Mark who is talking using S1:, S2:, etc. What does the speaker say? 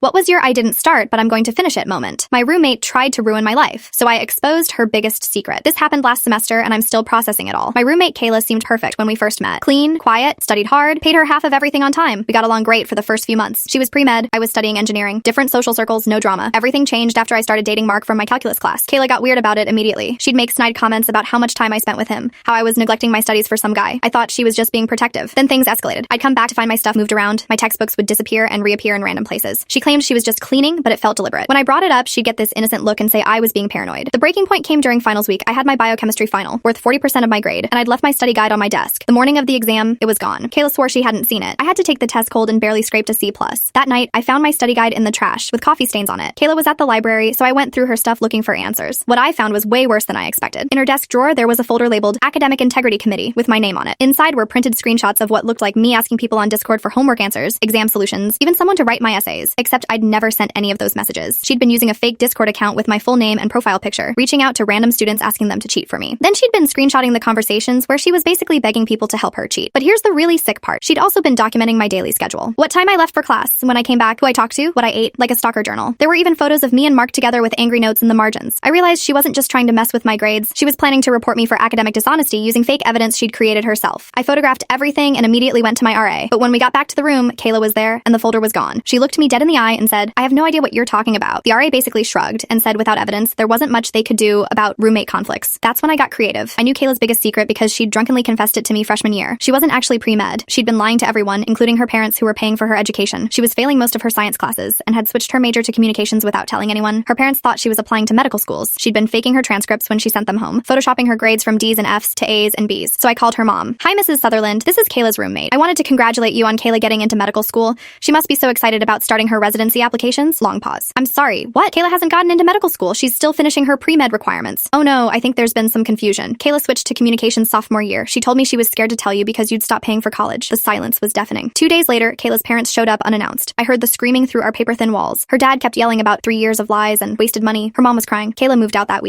S1: What was your I didn't start, but I'm going to finish it moment? My roommate tried to ruin my life, so I exposed her biggest secret. This happened last semester, and I'm still processing it all. My roommate Kayla seemed perfect when we first met. Clean, quiet, studied hard, paid her half of everything on time. We got along great for the first few months. She was pre-med, I was studying engineering. Different social circles, no drama. Everything changed after I started dating Mark from my calculus class. Kayla got weird about it immediately. She'd make snide comments about how much time I spent with him, how I was neglecting my studies for some guy. I thought she was just being protective. Then things escalated. I'd come back to find my stuff moved around. My textbooks would disappear and reappear in random places. She claimed she was just cleaning, but it felt deliberate. When I brought it up, she'd get this innocent look and say I was being paranoid. The breaking point came during finals week. I had my biochemistry final, worth 40% of my grade, and I'd left my study guide on my desk. The morning of the exam, it was gone. Kayla swore she hadn't seen it. I had to take the test cold and barely scraped a C+. That night, I found my study guide in the trash with coffee stains on it. Kayla was at the library, so I went through her stuff looking for answers. What I found was way worse than I expected. In her desk drawer, there was a folder labeled Academic Integrity Committee with my name on it. Inside were printed screenshots of what looked like me asking people on Discord for homework answers, exam solutions, even someone to write my essays, except I'd never sent any of those messages. She'd been using a fake Discord account with my full name and profile picture, reaching out to random students asking them to cheat for me. Then she'd been screenshotting the conversations where she was basically begging people to help her cheat. But here's the really sick part. She'd also been documenting my daily schedule. What time I left for class, when I came back, who I talked to, what I ate, like a stalker journal. There were even photos of me and Mark together with angry notes in the margins. I realized she wasn't just trying to mess with my grades. She was planning to report me for academic dishonesty using fake evidence she'd created herself. I photographed everything and immediately went to my RA. But when we got back to the room, Kayla was there and the folder was gone. She looked me dead in the eye and said, "I have no idea what you're talking about." The RA basically shrugged and said without evidence, there wasn't much they could do about roommate conflicts. That's when I got creative. I knew Kayla's biggest secret because she'd drunkenly confessed it to me freshman year. She wasn't actually pre-med. She'd been lying to everyone, including her parents who were paying for her education. She was failing most of her science classes and had switched her major to communications without telling anyone. Her parents thought she was applying to medical schools. She'd been faking her transcripts when she sent them home, photoshopping her grades from D's and F's to A's and B's. So I called her mom. "Hi, Mrs. Sutherland. This is Kayla's roommate. I wanted to congratulate you on Kayla getting into medical school. She must be so excited about starting her residency applications." Long pause. "I'm sorry. What? Kayla hasn't gotten into medical school. She's still finishing her pre-med requirements." "Oh no, I think there's been some confusion. Kayla switched to communications sophomore year. She told me she was scared to tell you because you'd stop paying for college." The silence was deafening. 2 days later, Kayla's parents showed up unannounced. I heard the screaming through our paper-thin walls. Her dad kept yelling about 3 years of lies and wasted money. Her mom was crying. Kayla moved out that weekend.